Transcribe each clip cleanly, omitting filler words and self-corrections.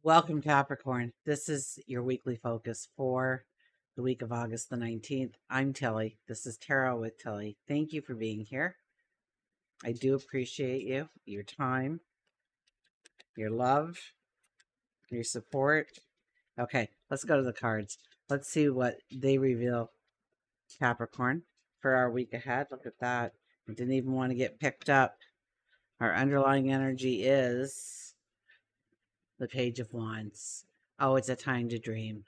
Welcome, Capricorn. This is your weekly focus for the week of August the 19th. I'm Tilly. This is Tarot with Tilly. Thank you for being here. I do appreciate you, your time, your love, your support. Okay, let's go to the cards. Let's see what they reveal, Capricorn, for our week ahead. Look at that. I didn't even want to get picked up. Our underlying energy is the Page of Wands. Oh, it's a time to dream.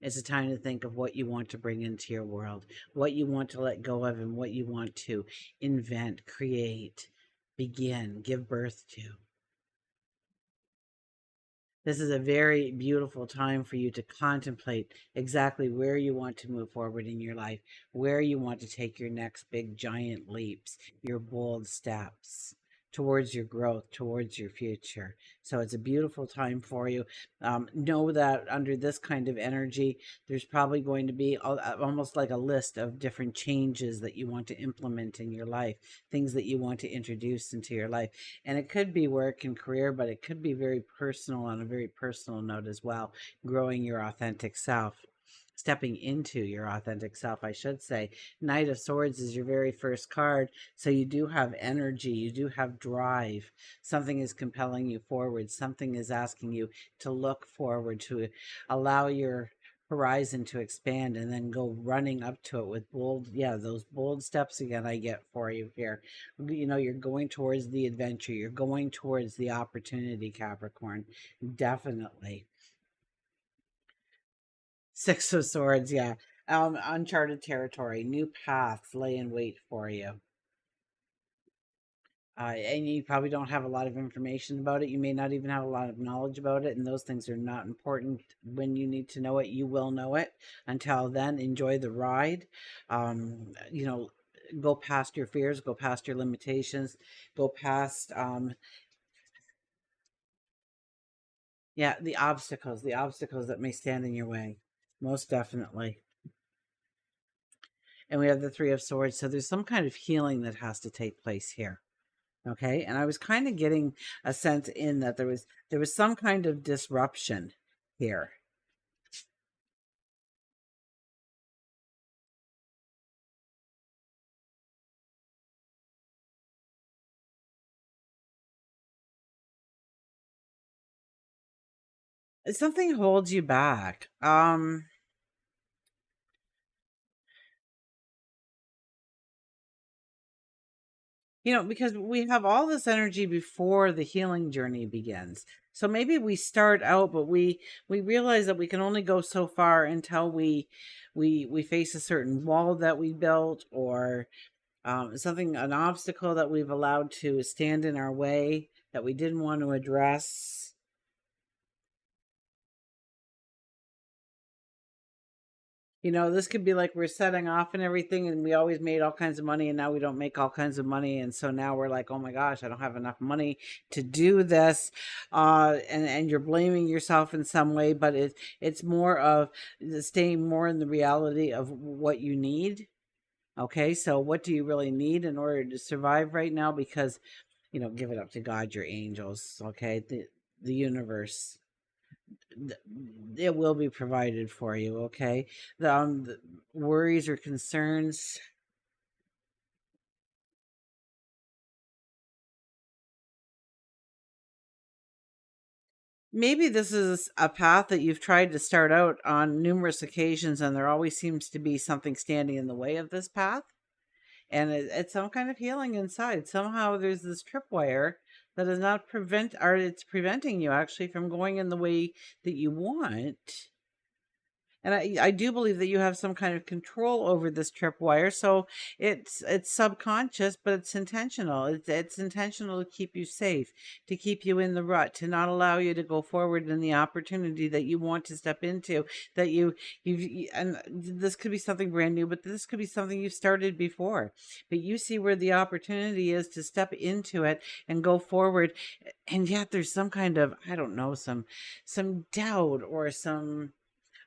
It's a time to think of what you want to bring into your world, what you want to let go of, and what you want to invent, create, begin, give birth to. This is a very beautiful time for you to contemplate exactly where you want to move forward in your life, where you want to take your next big giant leaps, your bold steps towards your growth, towards your future. So it's a beautiful time for you. Know that under this kind of energy, there's probably going to be almost like a list of different changes that you want to implement in your life, things that you want to introduce into your life. And it could be work and career, but it could be very personal on a very personal note as well, growing your authentic self. Stepping into your authentic self, I should say. Knight of Swords is your very first card. So you do have energy, you do have drive. Something is compelling you forward, something is asking you to look forward, to allow your horizon to expand and then go running up to it with bold, yeah, those bold steps again I get for you here. You're going towards the adventure, you're going towards the opportunity, Capricorn. Definitely. Six of Swords, yeah. Uncharted territory, new paths lay in wait for you. And you probably don't have a lot of information about it. You may not even have a lot of knowledge about it, and those things are not important. When you need to know it, you will know it. Until then, enjoy the ride. Um, you know, go past your fears, go past your limitations, go past yeah, the obstacles that may stand in your way. Most definitely. And we have the Three of Swords, so there's some kind of healing that has to take place here. Okay, and I was kind of getting a sense in that there was some kind of disruption here. Something holds you back. Because we have all this energy before the healing journey begins. So maybe we start out, but we realize that we can only go so far until we face a certain wall that we built, or something, an obstacle that we've allowed to stand in our way that we didn't want to address. This could be like we're setting off and everything, and we always made all kinds of money, and now we don't make all kinds of money, and so now we're like, oh my gosh, I don't have enough money to do this, and you're blaming yourself in some way, but it's more of staying more in the reality of what you need. Okay, so what do you really need in order to survive right now? Because give it up to God, your angels, okay, the universe, it will be provided for you. Okay, the worries or concerns, maybe this is a path that you've tried to start out on numerous occasions, and there always seems to be something standing in the way of this path, and it's some kind of healing inside. Somehow there's this tripwire that is not prevent or it's preventing you actually from going in the way that you want. And I do believe that you have some kind of control over this tripwire. So it's subconscious, but it's intentional. It's intentional to keep you safe, to keep you in the rut, to not allow you to go forward in the opportunity that you want to step into. That and this could be something brand new, but this could be something you started before. But you see where the opportunity is to step into it and go forward, and yet there's some kind of, I don't know, some doubt or some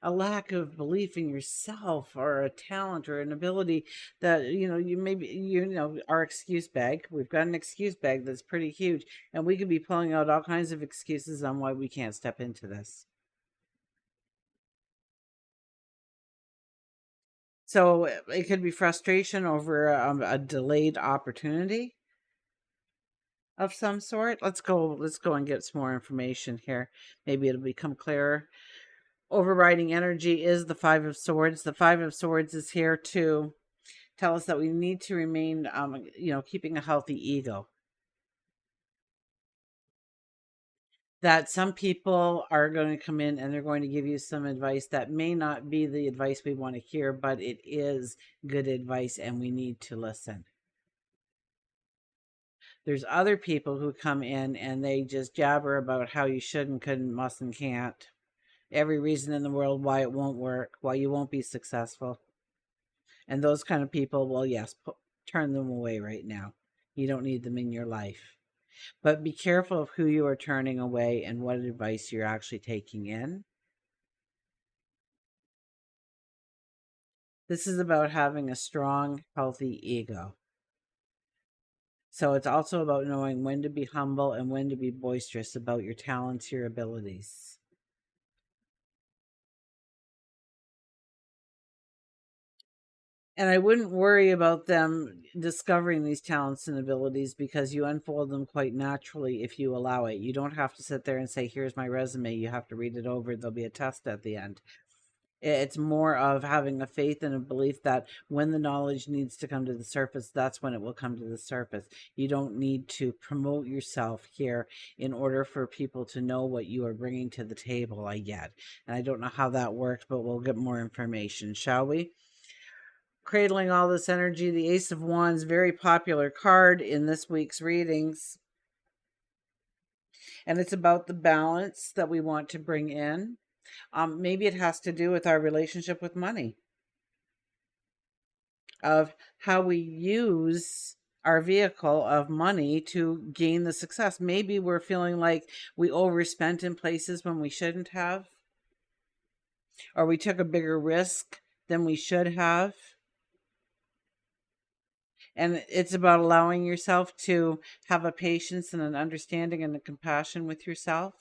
a lack of belief in yourself or a talent or an ability that, you maybe, our excuse bag. We've got an excuse bag that's pretty huge, and we could be pulling out all kinds of excuses on why we can't step into this. So it could be frustration over a delayed opportunity of some sort. Let's go and get some more information here. Maybe it'll become clearer. Overriding energy is the Five of Swords. The Five of Swords is here to tell us that we need to remain, keeping a healthy ego. That some people are going to come in and they're going to give you some advice that may not be the advice we want to hear, but it is good advice and we need to listen. There's other people who come in and they just jabber about how you should and couldn't, must and can't. Every reason in the world why it won't work, why you won't be successful. And those kind of people, well, yes, turn them away right now. You don't need them in your life. But be careful of who you are turning away and what advice you're actually taking in. This is about having a strong, healthy ego. So it's also about knowing when to be humble and when to be boisterous about your talents, your abilities. And I wouldn't worry about them discovering these talents and abilities because you unfold them quite naturally if you allow it. You don't have to sit there and say, here's my resume. You have to read it over. There'll be a test at the end. It's more of having a faith and a belief that when the knowledge needs to come to the surface, that's when it will come to the surface. You don't need to promote yourself here in order for people to know what you are bringing to the table, I get. And I don't know how that works, but we'll get more information, shall we? Cradling all this energy, the Ace of Wands, very popular card in this week's readings. And it's about the balance that we want to bring in. Maybe it has to do with our relationship with money, of how we use our vehicle of money to gain the success. Maybe we're feeling like we overspent in places when we shouldn't have, or we took a bigger risk than we should have. And it's about allowing yourself to have a patience and an understanding and a compassion with yourself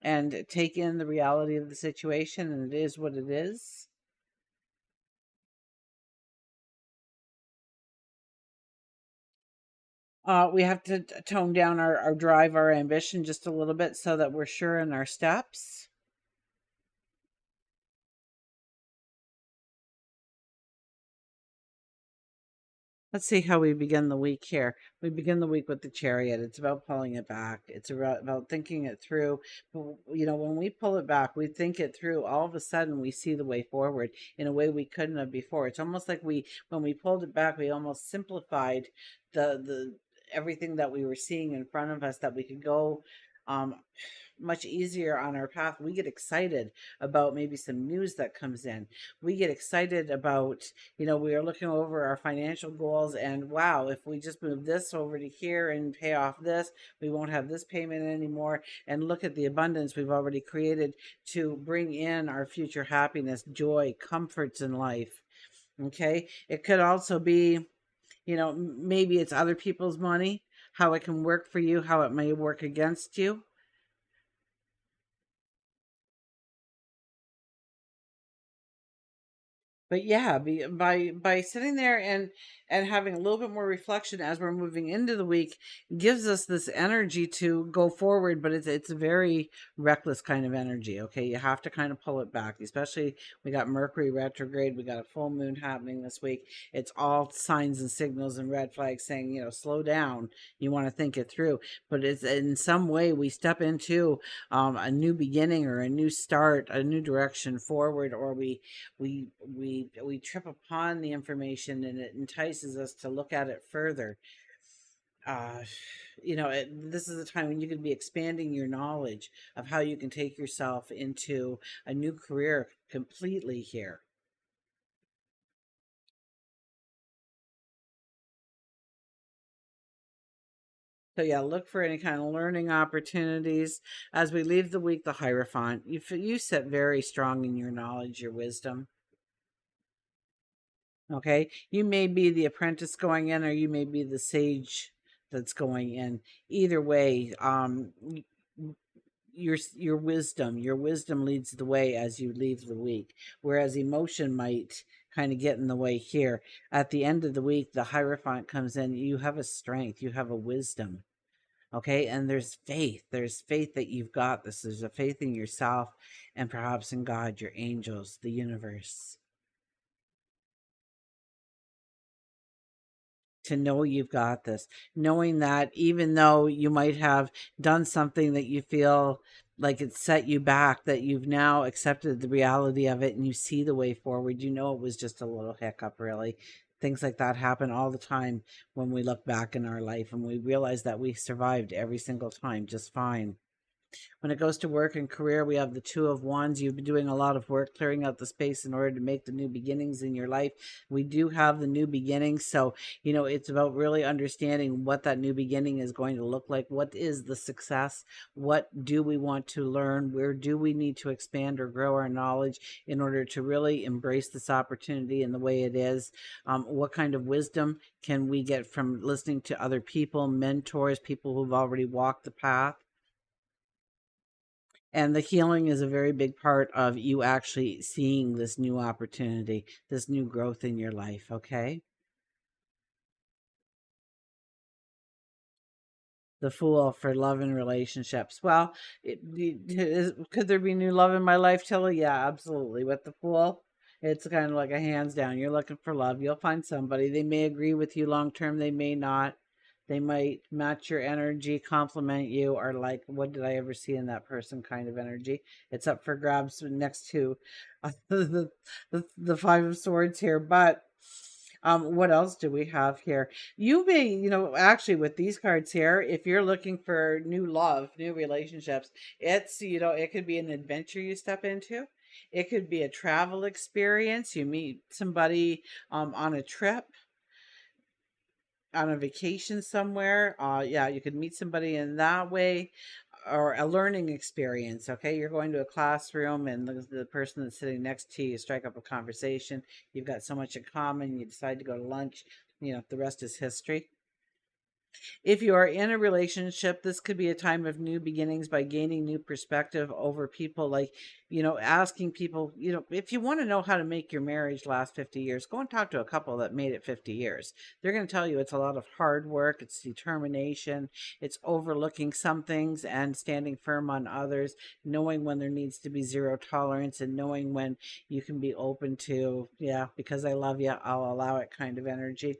and take in the reality of the situation, and it is what it is. We have to tone down our drive, our ambition just a little bit so that we're sure in our steps. Let's see how we begin the week here. We begin the week with the Chariot. It's about pulling it back. It's about thinking it through. When we pull it back, we think it through. All of a sudden, we see the way forward in a way we couldn't have before. It's almost like when we pulled it back, we almost simplified the everything that we were seeing in front of us, that we could go um, much easier on our path. We get excited about maybe some news that comes in. We get excited about, we are looking over our financial goals, and wow, if we just move this over to here and pay off this, we won't have this payment anymore. And look at the abundance we've already created to bring in our future happiness, joy, comforts in life. Okay. It could also be, maybe it's other people's money, how it can work for you, how it may work against you. But yeah, by sitting there and having a little bit more reflection as we're moving into the week gives us this energy to go forward, but it's a very reckless kind of energy. Okay, you have to kind of pull it back, especially we got Mercury retrograde, we got a full moon happening this week. It's all signs and signals and red flags saying, slow down. You want to think it through, but it's in some way we step into a new beginning or a new start, a new direction forward, or we trip upon the information and it entices us to look at it further. uh this is a time when you can be expanding your knowledge of how you can take yourself into a new career completely here. So yeah, look for any kind of learning opportunities. As we leave the week, the Hierophant, you sit very strong in your knowledge, your wisdom. Okay, you may be the apprentice going in, or you may be the sage that's going in. Either way, your wisdom leads the way as you leave the week, whereas emotion might kind of get in the way here. At the end of the week, the Hierophant comes in. You have a strength, you have a wisdom. Okay, and there's faith that you've got this. There's a faith in yourself, and perhaps in God, your angels, the universe, to know you've got this, knowing that even though you might have done something that you feel like it set you back, that you've now accepted the reality of it and you see the way forward. You know it was just a little hiccup, really. Things like that happen all the time when we look back in our life and we realize that we survived every single time just fine. When it goes to work and career, we have the Two of Wands. You've been doing a lot of work clearing out the space in order to make the new beginnings in your life. We do have the new beginnings. So, it's about really understanding what that new beginning is going to look like. What is the success? What do we want to learn? Where do we need to expand or grow our knowledge in order to really embrace this opportunity in the way it is? What kind of wisdom can we get from listening to other people, mentors, people who've already walked the path? And the healing is a very big part of you actually seeing this new opportunity, this new growth in your life. Okay. The Fool for love and relationships. Well, could there be new love in my life, Tilly? Yeah, absolutely. With the Fool, it's kind of like a hands down. You're looking for love. You'll find somebody. They may agree with you long term. They may not. They might match your energy, compliment you, or like, what did I ever see in that person kind of energy? It's up for grabs next to the Five of Swords here. But what else do we have here? You may, actually with these cards here, if you're looking for new love, new relationships, it could be an adventure you step into. It could be a travel experience. You meet somebody on a trip, on a vacation somewhere. Yeah, you could meet somebody in that way, or a learning experience. Okay, you're going to a classroom and the person that's sitting next to you strike up a conversation. You've got so much in common. You decide to go to lunch. The rest is history. If you are in a relationship, this could be a time of new beginnings by gaining new perspective over people. Like, asking people, if you want to know how to make your marriage last 50 years, go and talk to a couple that made it 50 years. They're going to tell you it's a lot of hard work, it's determination, it's overlooking some things and standing firm on others, knowing when there needs to be zero tolerance, and knowing when you can be open to, yeah, because I love you, I'll allow it kind of energy.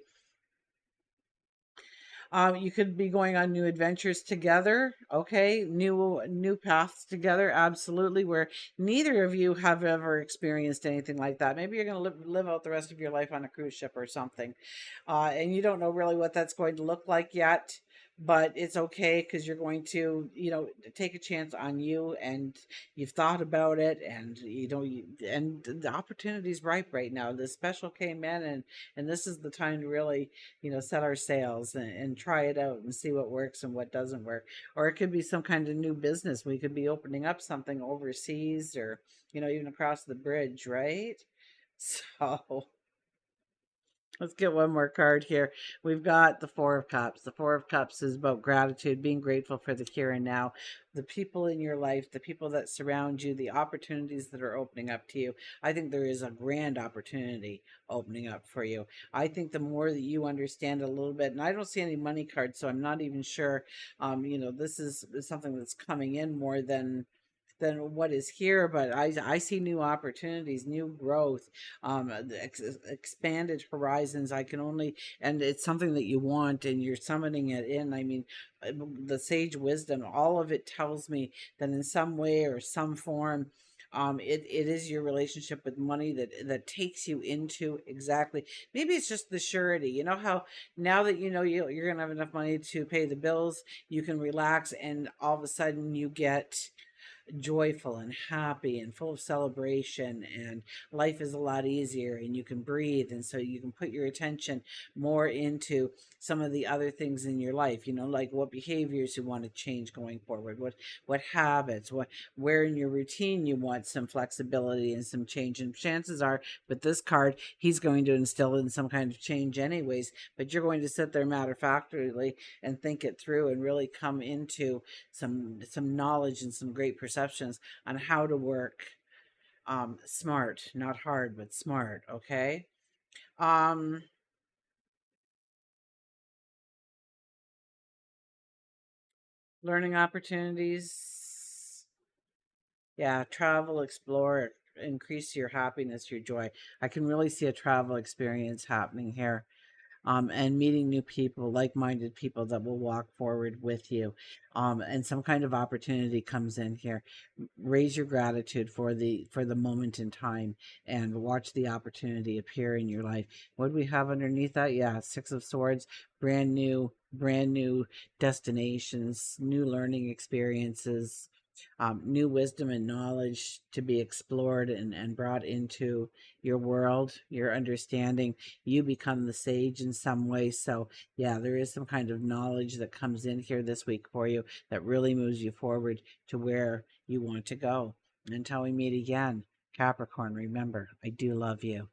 You could be going on new adventures together. Okay, new paths together. Absolutely, where neither of you have ever experienced anything like that. Maybe you're going to live out the rest of your life on a cruise ship or something, and you don't know really what that's going to look like yet. But it's okay because you're going to, take a chance on you, and you've thought about it, and and the opportunity's ripe right now. This special came in, and this is the time to really set our sails and try it out and see what works and what doesn't work. Or it could be some kind of new business. We could be opening up something overseas, or, even across the bridge, right? So let's get one more card here. We've got the Four of Cups. The Four of Cups is about gratitude, being grateful for the here and now, the people in your life, the people that surround you, the opportunities that are opening up to you. I think there is a grand opportunity opening up for you. I think the more that you understand a little bit, and I don't see any money cards, so I'm not even sure. This is something that's coming in more than what is here, but I see new opportunities, new growth, expanded horizons. I can only, and it's something that you want and you're summoning it in. I mean, the sage wisdom, all of it tells me that in some way or some form, it is your relationship with money that takes you into, exactly. Maybe it's just the surety. You know how now that you're gonna have enough money to pay the bills, you can relax, and all of a sudden you get joyful and happy and full of celebration, and life is a lot easier, and you can breathe, and so you can put your attention more into some of the other things in your life, like what behaviors you want to change going forward, what habits, where in your routine you want some flexibility and some change. And chances are with this card, he's going to instill in some kind of change anyways, but you're going to sit there matter of factly and think it through and really come into some knowledge and some great perceptions on how to work smart, not hard, but smart. Okay. um Learning opportunities. Yeah, travel, explore, increase your happiness, your joy. I can really see a travel experience happening here, and meeting new people, like-minded people that will walk forward with you. And some kind of opportunity comes in here. Raise your gratitude for the moment in time, and watch the opportunity appear in your life. What do we have underneath that? Yeah, Six of Swords, brand new destinations, new learning experiences, new wisdom and knowledge to be explored and brought into your world, your understanding. You become the sage in some way. So, yeah, there is some kind of knowledge that comes in here this week for you that really moves you forward to where you want to go. Until we meet again, Capricorn, remember, I do love you.